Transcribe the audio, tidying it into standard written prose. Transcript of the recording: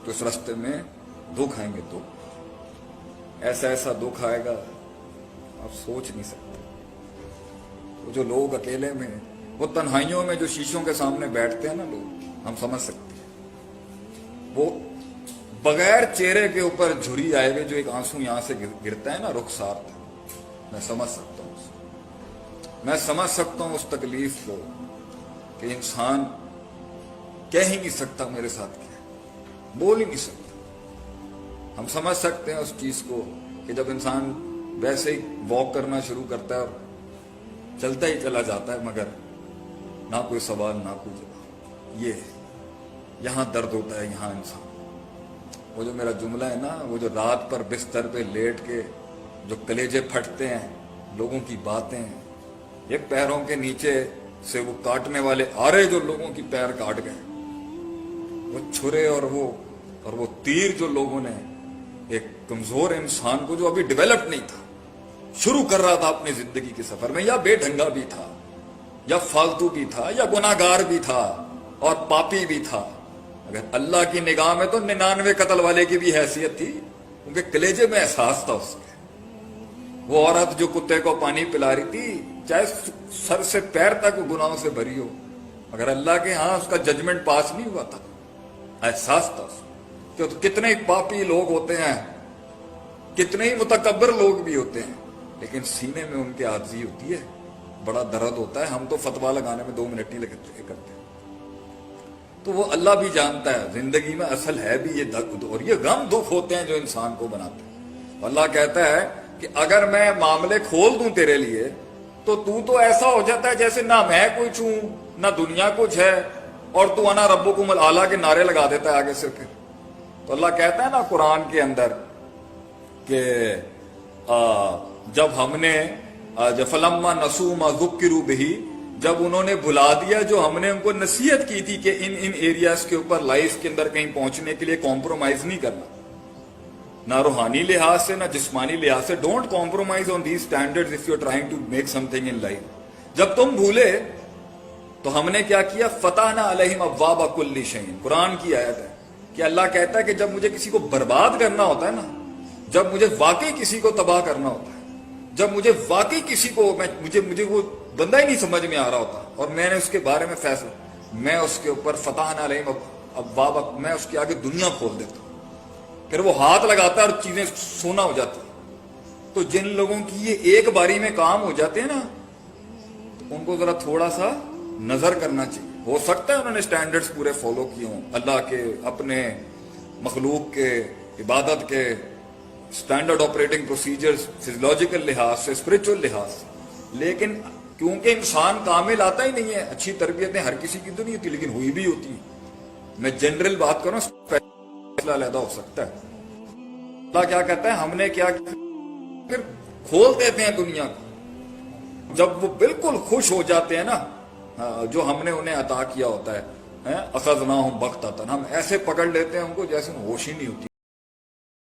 تو इस रास्ते में दुख आएंगे, तो ऐसा ऐसा दुख आएगा आप सोच नहीं सकते। वो जो लोग अकेले में, वो तन्हाइयों में जो शीशों के सामने बैठते हैं ना लोग, हम समझ सकते हैं। वो बगैर चेहरे के ऊपर झुरी आए हुए जो एक आंसू यहां से गिरता है ना रुखसार, मैं समझ सकता हूं उसे। मैं समझ सकता हूं उस तकलीफ को कि इंसान कह ही नहीं सकता मेरे साथ क्या है, बोल ही नहीं सकता। हम समझ सकते हैं उस चीज को कि जब इंसान वैसे ही वॉक करना शुरू करता है और चलता ही चला जाता है, मगर ना कोई सवाल ना कोई जवाब, ये यहां दर्द होता है, यहां इंसान। वो जो मेरा जुमला है ना, वो जो रात पर बिस्तर पे लेट के जो कलेजे फटते हैं, लोगों की बातें, ये पैरों के नीचे से वो काटने वाले आरे जो लोगों की पैर काट गए, वो छुरे और वो तीर जो लोगों ने एक कमजोर इंसान को जो अभी डेवलप नहीं था, शुरू कर रहा था अपनी जिंदगी के सफर में, या बेढंगा भी था, या फालतू भी था, या गुनाहगार भी था और पापी भी था, अगर अल्लाह की निगाह में तो 99 कत्ल वाले की भी हैसियत थी, उनके कलेजे में एहसास था उसके। वो औरत जो कुत्ते को पानी पिला रही थी, चाहे सर से पैर तक गुनाहों से भरी हो, अगर अल्लाह के यहां उसका जजमेंट पास नहीं हुआ था, एहसास था उसको। तो कितने ही पापी लोग होते हैं, कितने ही मुतकब्बर लोग भी होते हैं, लेकिन सीने में उनके आजिज़ी होती है, बड़ा दर्द होता है। हम तो फतवा लगाने में 2 मिनट नहीं करते। तो वो अल्लाह भी जानता है जिंदगी में असल है भी ये दर्द और ये गम दुख होते हैं जो इंसान को बनाते हैं। अल्लाह कहता है कि अगर मैं मामले खोल दूं तेरे लिए, तो तू तो ऐसा हो जाता है जैसे ना मैं कुछ हूं ना दुनिया कुछ है, और तू अना रब्बुकुमुल आला के नारे लगा देता है आगे से। फिर तो अल्लाह कहता है ना कुरान के अंदर कि जब हमने फलम्मा नसू मा ज़ुक्किरू बिही, जब उन्होंने भुला दिया जो हमने उनको नसीहत की थी कि इन एरियाज के ऊपर लाइफ के अंदर कहीं पहुंचने के लिए कॉम्प्रोमाइज नहीं करना, ना रूहानी लिहाज से ना जिस्मानी लिहाज से। Don't compromise on these standards if you are trying to make something in life. जब तुम भूले तो हमने क्या किया, फताहना अलैहिम अब्वाब कुल्ली शैइन। कुरान की आयत है कि अल्लाह कहता है कि जब मुझे किसी को बर्बाद करना होता है ना, जब मुझे वाकई किसी को तबाह करना होता है, जब मुझे वाकई किसी को मुझे वो बंदा ही नहीं समझ में आ रहा होता और मैंने उसके बारे में फैसला, मैं उसके ऊपर फताहना अलैहिम अब्वाब, मैं उसके आगे दुनिया खोल देता हूं, फिर वो हाथ लगाता है और चीजें सोना हो जाती है। तो जिन लोगों की ये एक बारी में काम हो जाते हैं ना, तो उनको जरा थोड़ा सा नजर करना चाहिए। हो सकता है उन्होंने स्टैंडर्ड्स पूरे फॉलो किए हों, अल्लाह के, अपने मखलूक के, इबादत के स्टैंडर्ड ऑपरेटिंग प्रोसीजर्स, फिजियोलॉजिकल लिहाज से, स्पिरिचुअल लिहाज से, लेकिन क्योंकि इंसान कामिल आता ही नहीं है, अच्छी तरबियतें हर किसी की तो नहीं होती, लेकिन हुई भी होती है। मैं जनरल बात करूं, फैसला अलग हो सकता है। अल्लाह क्या कहता है, हमने क्या किया, फिर खोल देते हैं दुनिया को। जब वो बिल्कुल खुश हो जाते हैं ना, जो हमने उन्हें अता किया होता है, अखज़नाहुम बग़ततन, हम ऐसे पकड़ लेते हैं उनको जैसे होश ही नहीं होती।